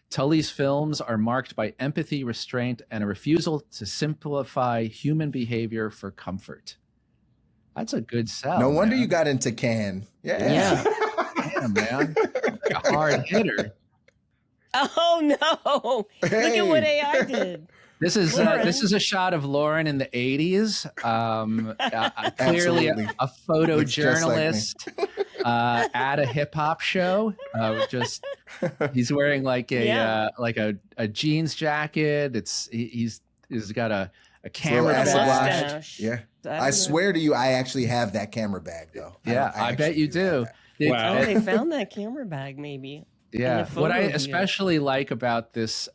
Tully's films are marked by empathy, restraint, and a refusal to simplify human behavior for comfort. That's a good sell. No wonder man. you got into Cannes. Yeah. Damn, man. Like a hard hitter. Oh no! Look at what AI did. This is a shot of Loren in the 80s. Clearly a photojournalist at a hip hop show. He's wearing like a jeans jacket. He's got a camera bag. Yeah, I swear to you, I actually have that camera bag though. Yeah, I bet you do. Wow. Oh, they found that camera bag maybe. Yeah. What I especially like about this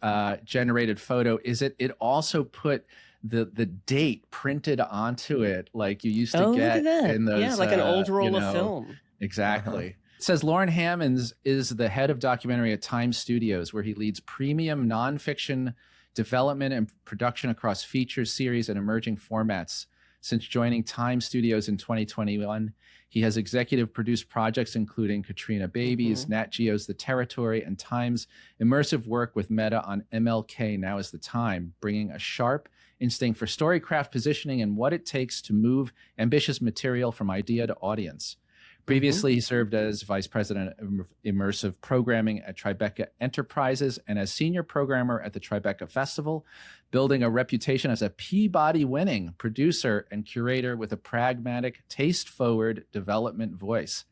generated photo is it also put the date printed onto it like you used to get in those. Like an old roll of film. Exactly. It says Loren Hammonds is the head of documentary at Time Studios, where he leads premium nonfiction development and production across features, series, and emerging formats. Since joining Time Studios in 2021, he has executive produced projects including Katrina Babies, Nat Geo's The Territory, and Time's immersive work with Meta on MLK Now Is the Time, bringing a sharp instinct for storycraft positioning and what it takes to move ambitious material from idea to audience. Previously, he served as vice president of immersive programming at Tribeca Enterprises and as senior programmer at the Tribeca Festival, building a reputation as a Peabody-winning producer and curator with a pragmatic, taste-forward development voice.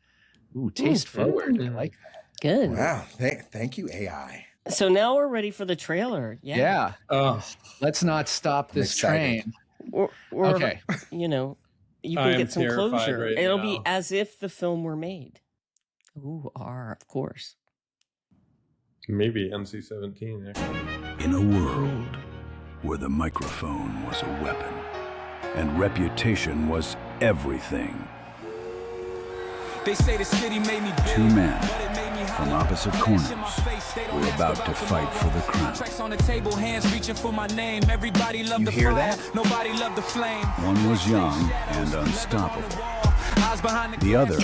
Ooh, taste-forward. I like that. Good. Wow. Thank you, AI. So now we're ready for the trailer. Yeah. Let's not stop this train. Okay. You can get some closure. Right It'll now. be as if the film were made. Ooh, of course. Maybe MC-17. Actually. In a world where the microphone was a weapon and reputation was everything, they say the city made me big, two men but it made me from hollow. opposite corners were about to fight for the crown. Tracks on the table, hands reaching for my name. Everybody loved the hear fire, that? nobody loved the flame. One was young and unstoppable. The other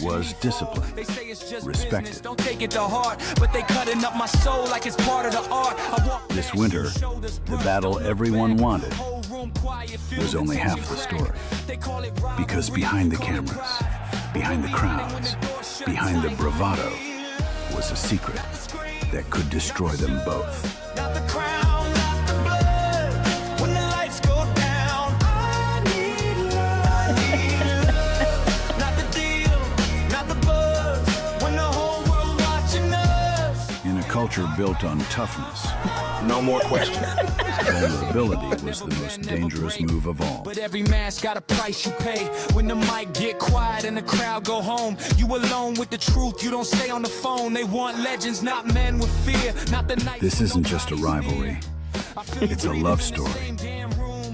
was disciplined, They say it's just respected. business, don't take it to heart, but they cutting up my soul like it's part of the art. I walk This past winter, your shoulders, the bruh, battle don't look everyone back. wanted Whole room quiet, feel was the only half tension the crack. story. They call it Because rivalry, behind the call it cameras, pride. behind the crowds, behind the bravado was a secret that could destroy them both. Not the crown, not the blood. When the lights go down, I need love. Not the deal, not the buzz. When the whole world watching us. In a culture built on toughness, No more questions. vulnerability was the most dangerous move of all. But every mask got a price you pay. When the mic get quiet and the crowd go home, you alone with the truth. You don't stay on the phone. They want legends, not men with fear. Not the night. This isn't just a rivalry. It's a love story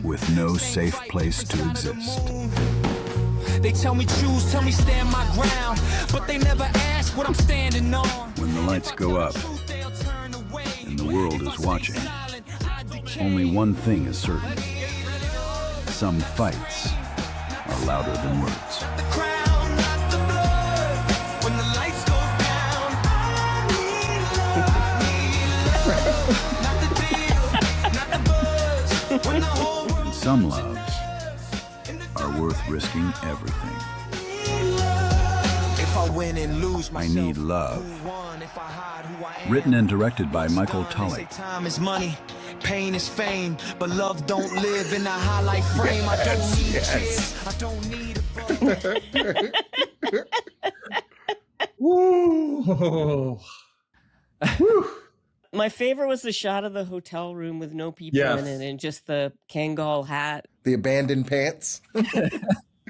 with no safe place to exist. They tell me choose, tell me stand my ground, but they never ask what I'm standing on. When the lights go up and the world is watching, only one thing is certain. Some fights are louder than words. The crown, not the blood. When the lights go down, I need love. Not the deal, not the buzz. When the whole world And some loves are worth risking everything. if I win and lose I myself, Need Love. who won? If I hide who I am. Written and directed by Michael They Tully. say time is money, pain is fame, but love don't live in a highlight frame. I don't need kids, I don't need a buzz. Woo. My favorite was the shot of the hotel room with no people Yes. in it and just the Kangol hat. The abandoned pants.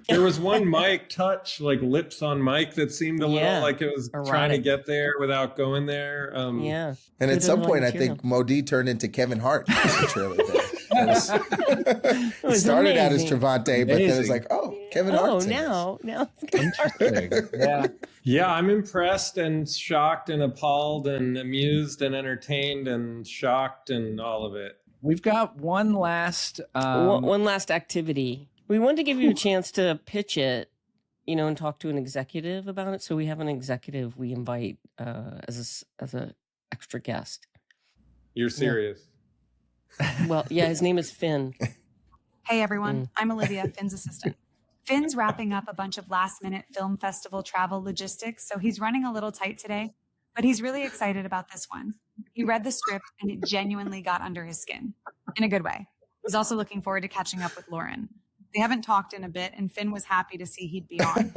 There was one mic touch, like lips on mic, that seemed a little like it was trying to Erotic. get there without going there. Yeah. And at Good some point, I material. think Moe Dee turned into Kevin Hart. In the trailer there. It It was started out as amazing. Trevante, but then it was Amazing. like, oh, Kevin Oh, Hart's in this. now. Interesting. Yeah. Yeah, I'm impressed and shocked and appalled and amused and entertained and shocked and all of it. We've got one last One last activity. We wanted to give you a chance to pitch it, and talk to an executive about it. So we have an executive we invite as a extra guest. You're serious? Well, yeah, his name is Finn. Hey everyone, I'm Olivia, Finn's assistant. Finn's wrapping up a bunch of last-minute film festival travel logistics, so he's running a little tight today, but he's really excited about this one. He read the script and it genuinely got under his skin, in a good way. He's also looking forward to catching up with Loren. They haven't talked in a bit, and Finn was happy to see he'd be on.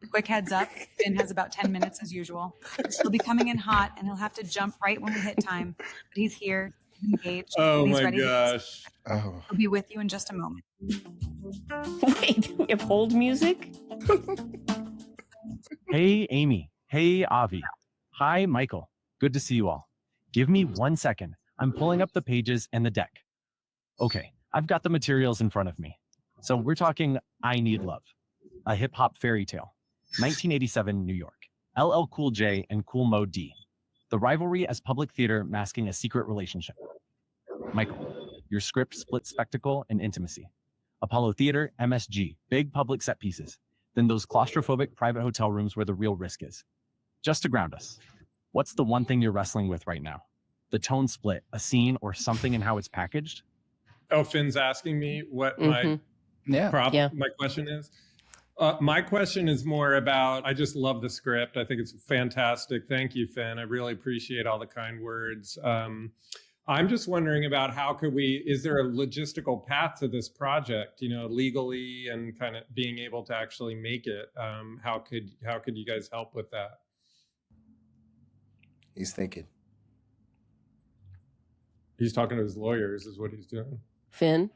Quick heads up, Finn has about 10 minutes as usual. He'll be coming in hot, and he'll have to jump right when we hit time, but he's here, he's engaged, Oh and he's my ready gosh. Oh, He'll be with you in just a moment. Wait, we have hold music? Hey, Amy. Hey, Avi. Hi, Michael. Good to see you all. Give me 1 second. I'm pulling up the pages and the deck. Okay, I've got the materials in front of me. So we're talking I Need Love, a hip-hop fairy tale. 1987, New York. LL Cool J and Kool Moe Dee. The rivalry as public theater masking a secret relationship. Michael, your script splits spectacle and intimacy. Apollo Theater, MSG, big public set pieces. Then those claustrophobic private hotel rooms where the real risk is. Just to ground us, what's the one thing you're wrestling with right now? The tone split, a scene, or something in how it's packaged? Oh, Finn's asking me what my my question is. My question is more about, I just love the script. I think it's fantastic. Thank you, Finn. I really appreciate all the kind words. I'm just wondering about is there a logistical path to this project, legally and kind of being able to actually make it? How could you guys help with that? he's thinking. He's talking to his lawyers is what he's doing. Finn?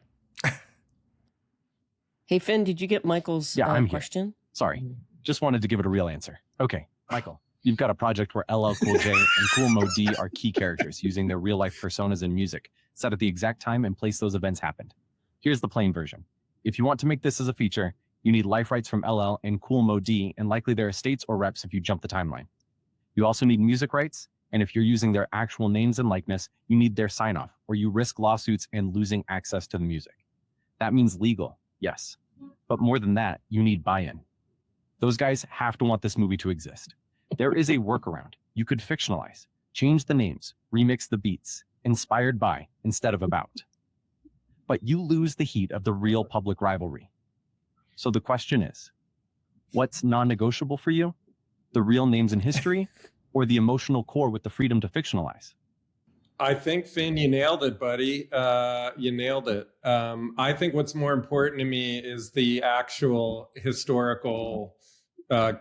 Hey, Finn, did you get Michael's I'm question? Here. Sorry, just wanted to give it a real answer. Okay, Michael, you've got a project where LL Cool J and Kool Moe Dee are key characters using their real-life personas in music, set at the exact time and place those events happened. Here's the plain version. If you want to make this as a feature, you need life rights from LL and Kool Moe Dee, and likely their estates or reps if you jump the timeline. You also need music rights, and if you're using their actual names and likeness, you need their sign-off, or you risk lawsuits and losing access to the music. That means legal, yes. But more than that, you need buy-in. Those guys have to want this movie to exist. There is a workaround. You could fictionalize, change the names, remix the beats, inspired by instead of about. But you lose the heat of the real public rivalry. So the question is, what's non-negotiable for you? The real names in history, or the emotional core with the freedom to fictionalize? I think, Finn, you nailed it, buddy. You nailed it. I think what's more important to me is the actual historical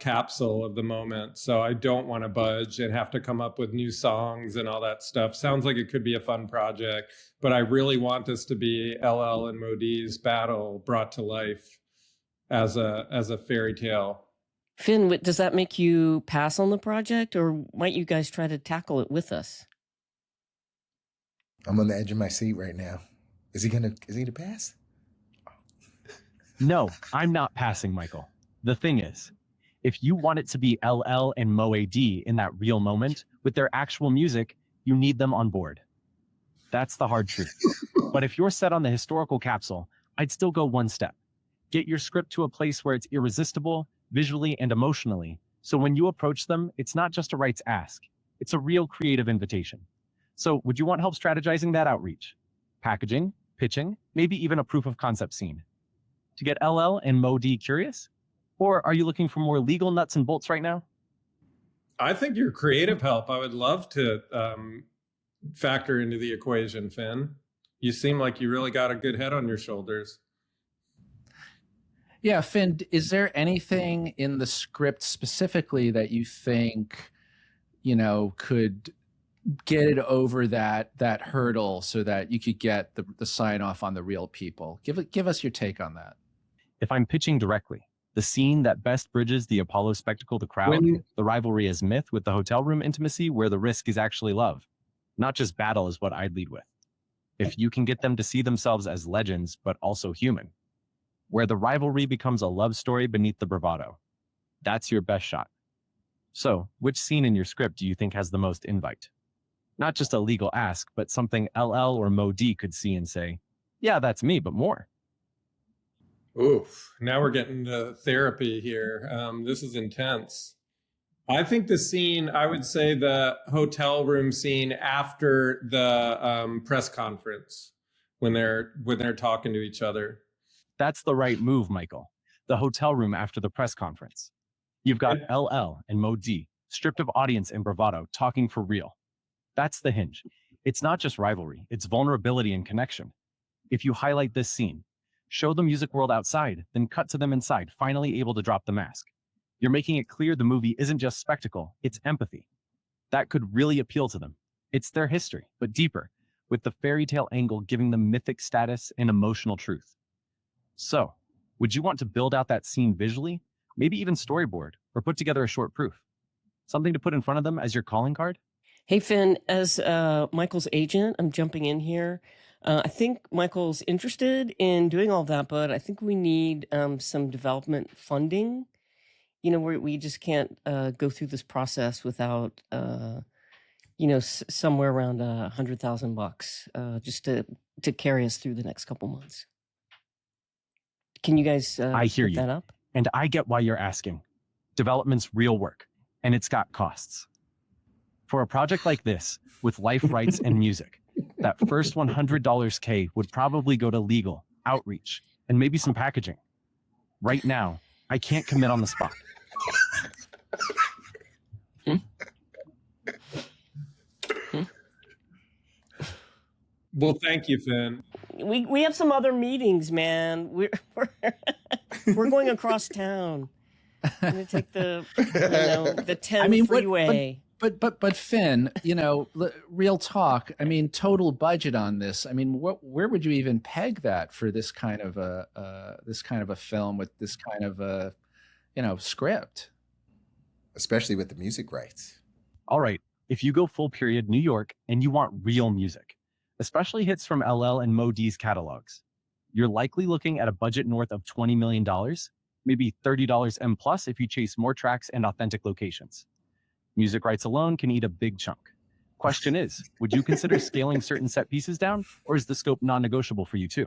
capsule of the moment. So I don't want to budge and have to come up with new songs and all that stuff. Sounds like it could be a fun project, but I really want this to be LL and Moe Dee's battle brought to life as a fairy tale. Finn, does that make you pass on the project, or might you guys try to tackle it with us? I'm on the edge of my seat right now. Is he gonna pass? No, I'm not passing, Michael. The thing is, if you want it to be LL and Moe Dee in that real moment with their actual music, you need them on board. That's the hard truth. But if you're set on the historical capsule, I'd still go one step. Get your script to a place where it's irresistible, visually and emotionally, so when you approach them, it's not just a rights ask. It's a real creative invitation. So would you want help strategizing that outreach? Packaging, pitching, maybe even a proof of concept scene? To get LL and Moe Dee curious? Or are you looking for more legal nuts and bolts right now? I think your creative help, I would love to factor into the equation, Finn. You seem like you really got a good head on your shoulders. Yeah, Finn, is there anything in the script specifically that you think, could get it over that hurdle so that you could get the sign off on the real people? Give us your take on that. If I'm pitching directly, the scene that best bridges the Apollo spectacle to crowd, the rivalry as myth with the hotel room intimacy where the risk is actually love, not just battle, is what I'd lead with. If you can get them to see themselves as legends, but also human, where the rivalry becomes a love story beneath the bravado. That's your best shot. So, which scene in your script do you think has the most invite? Not just a legal ask, but something LL or Moe Dee could see and say, yeah, that's me, but more. Oof, now we're getting to therapy here. This is intense. I think the scene, I would say the hotel room scene after the press conference when they're talking to each other. That's the right move, Michael. The hotel room after the press conference. You've got LL and Moe Dee, stripped of audience and bravado, talking for real. That's the hinge. It's not just rivalry, it's vulnerability and connection. If you highlight this scene, show the music world outside, then cut to them inside, finally able to drop the mask. You're making it clear the movie isn't just spectacle, it's empathy. That could really appeal to them. It's their history, but deeper, with the fairy tale angle giving them mythic status and emotional truth. So, would you want to build out that scene visually, maybe even storyboard, or put together a short proof? Something to put in front of them as your calling card? Hey, Finn, as Michael's agent, I'm jumping in here. I think Michael's interested in doing all that, but I think we need some development funding. You know, we just can't go through this process without, somewhere around $100,000 just to carry us through the next couple months. Can you guys I hear put you. that up? And I get why you're asking. Development's real work, and it's got costs. For a project like this, with life rights and music, that first $100K would probably go to legal, outreach, and maybe some packaging. Right now, I can't commit on the spot. Well, thank you, Finn. We have some other meetings, man. We're going across town. I'm gonna take the 10 freeway. But Finn, real talk. I mean, total budget on this. I mean, where would you even peg that for this kind of a film with this kind of a script? Especially with the music rights. All right, if you go full period New York and you want real music, especially hits from LL and Moe Dee's catalogs, you're likely looking at a budget north of $20 million, maybe $30 M plus if you chase more tracks and authentic locations. Music rights alone can eat a big chunk. Question is, would you consider scaling certain set pieces down, or is the scope non-negotiable for you too?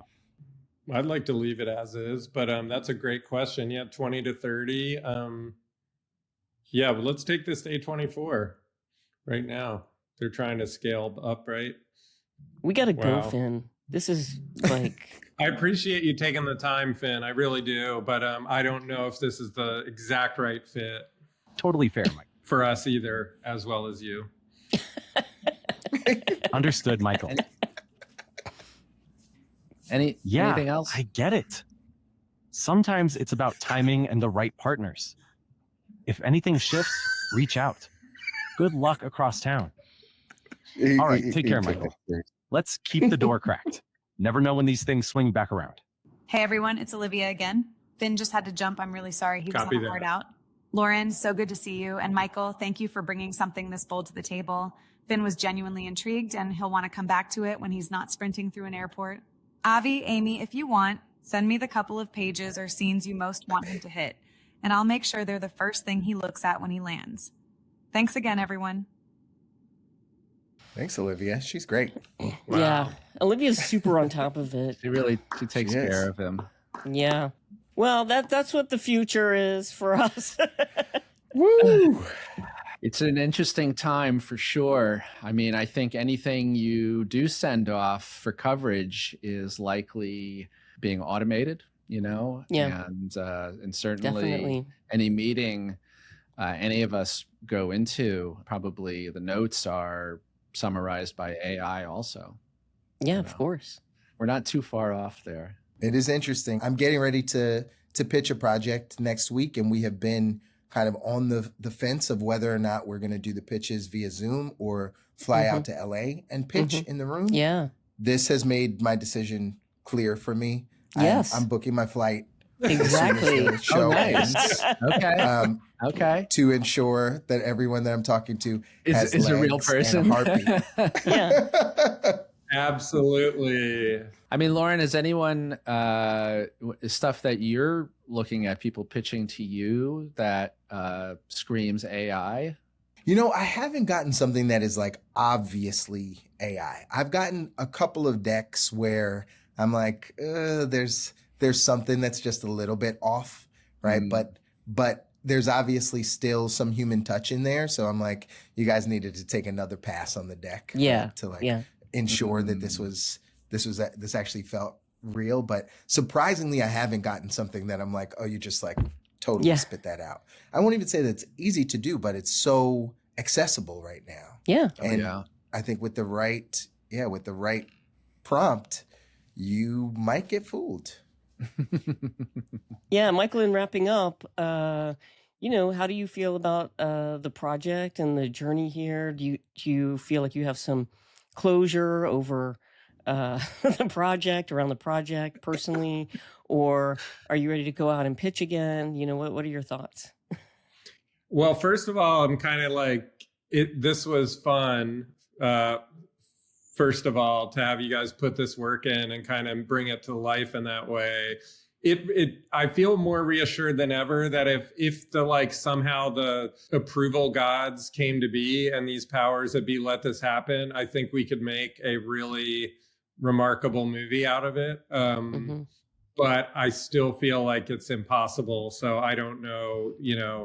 I'd like to leave it as is, but that's a great question. Yeah, 20 to 30. Yeah, but let's take this to A24 right now. They're trying to scale up, right? We got to go, Finn. This is like... I appreciate you taking the time, Finn. I really do. But I don't know if this is the exact right fit. Totally fair, Mike. For us either, as well as you. Understood, Michael. Anything else? I get it. Sometimes it's about timing and the right partners. If anything shifts, reach out. Good luck across town. All right, take care, Michael. Let's keep the door cracked. Never know when these things swing back around. Hey, everyone. It's Olivia again. Finn just had to jump. I'm really sorry. He was on a hard out. Loren, so good to see you. And Michael, thank you for bringing something this bold to the table. Finn was genuinely intrigued, and he'll want to come back to it when he's not sprinting through an airport. Avi, Amy, if you want, send me the couple of pages or scenes you most want him to hit, and I'll make sure they're the first thing he looks at when he lands. Thanks again, everyone. Thanks, Olivia. She's great. Wow. Yeah, Olivia's super on top of it. She takes care of him. Yeah. Well, that's what the future is for us. Woo! It's an interesting time for sure. I mean, I think anything you do send off for coverage is likely being automated, Yeah. And certainly Definitely. any meeting any of us go into, probably the notes are summarized by AI also. Yeah, of course. We're not too far off there. It is interesting. I'm getting ready to pitch a project next week, and we have been kind of on the fence of whether or not we're going to do the pitches via Zoom or fly out to LA and pitch in the room. Yeah. This has made my decision clear for me. Yes. I'm booking my flight. Exactly. As soon as the show ends. Okay. To ensure that everyone that I'm talking to is a real person. and a heartbeat. Yeah. Absolutely. I mean, Loren, is anyone stuff that you're looking at, people pitching to you that screams AI? You know, I haven't gotten something that is like obviously AI. I've gotten a couple of decks where I'm like, there's something that's just a little bit off, right? But there's obviously still some human touch in there. So I'm like, you guys needed to take another pass on the deck, to ensure that this actually felt real. But surprisingly, I haven't gotten something that I'm like, oh, you just like totally spit that out. I won't even say that it's easy to do, but it's so accessible right now. Yeah. And I think with the right prompt, you might get fooled. Yeah, Michael, in wrapping up, you know, how do you feel about the project and the journey here? Do you feel like you have some closure over the project, around the project personally, or are you ready to go out and pitch again? You know, what are your thoughts? Well, first of all, I'm kind of like, this was fun. First of all, to have you guys put this work in and kind of bring it to life in that way. I feel more reassured than ever that if the like somehow the approval gods came to be and these powers that be let this happen, I think we could make a really remarkable movie out of it. But I still feel like it's impossible. So I don't know, you know,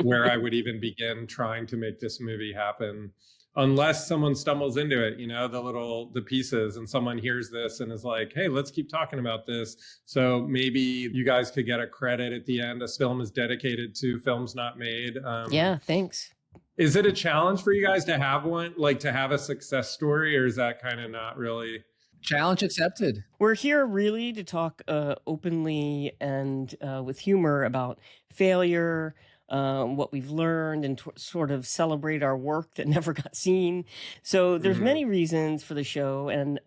where I would even begin trying to make this movie happen. Unless someone stumbles into it, you know, the pieces, and someone hears this and is like, hey, let's keep talking about this. So maybe you guys could get a credit at the end. This film is dedicated to Films Not Made. Yeah, thanks. Is it a challenge for you guys to have one, like to have a success story, or is that kind of not really? Challenge accepted. We're here really to talk openly and with humor about failure, what we've learned, and sort of celebrate our work that never got seen. So there's many reasons for the show, and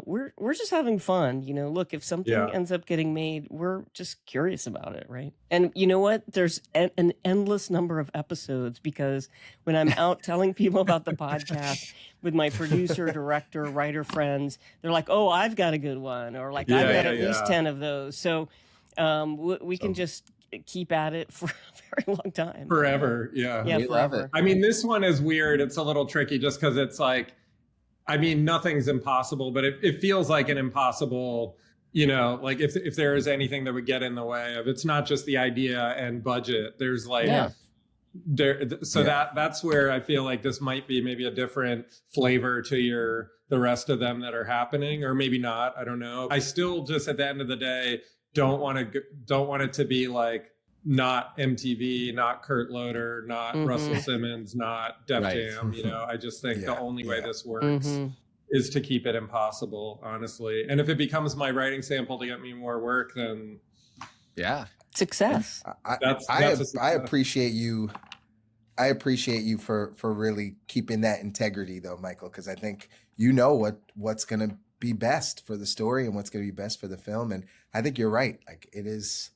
we're just having fun. You know, look, if something ends up getting made, we're just curious about it, right? And you know what? There's an endless number of episodes, because when I'm out telling people about the podcast with my producer, director, writer friends, they're like, oh, I've got a good one, or like, I've got at least 10 of those. So we can just keep at it for a very long time. Forever. Yeah. Yeah, we love it. I mean, this one is weird. It's a little tricky just because it's like, I mean, nothing's impossible, but it feels like an impossible, you know, like if there is anything that would get in the way of, it's not just the idea and budget. There's like, that's where I feel like this might be maybe a different flavor to the rest of them that are happening, or maybe not. I don't know. I still just at the end of the day don't want it to be like not MTV, not Kurt Loder, not Russell Simmons, not Def Jam. You know, I just think the only way this works is to keep it impossible, honestly. And if it becomes my writing sample to get me more work, then success. I appreciate you. I appreciate you for really keeping that integrity, though, Michael, because I think you know what's going to be best for the story and what's going to be best for the film. And I think you're right. Like it's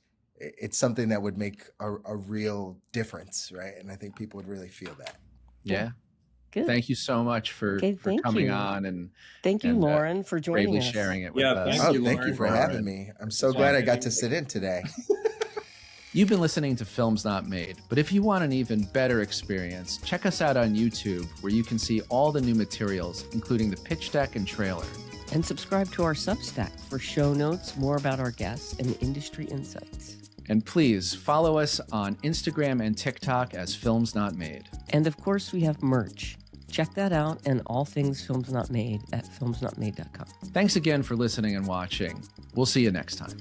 something that would make a real difference, right? And I think people would really feel that. Yeah. Good. Thank you so much for coming on, and thank you, Loren, for joining us. Sharing it with us. Thank you for having me. I'm so glad I got to sit in today. You've been listening to Films Not Made, but if you want an even better experience, check us out on YouTube, where you can see all the new materials, including the pitch deck and trailer. And subscribe to our Substack for show notes, more about our guests, and industry insights. And please follow us on Instagram and TikTok as Films Not Made. And of course, we have merch. Check that out and all things Films Not Made at filmsnotmade.com. Thanks again for listening and watching. We'll see you next time.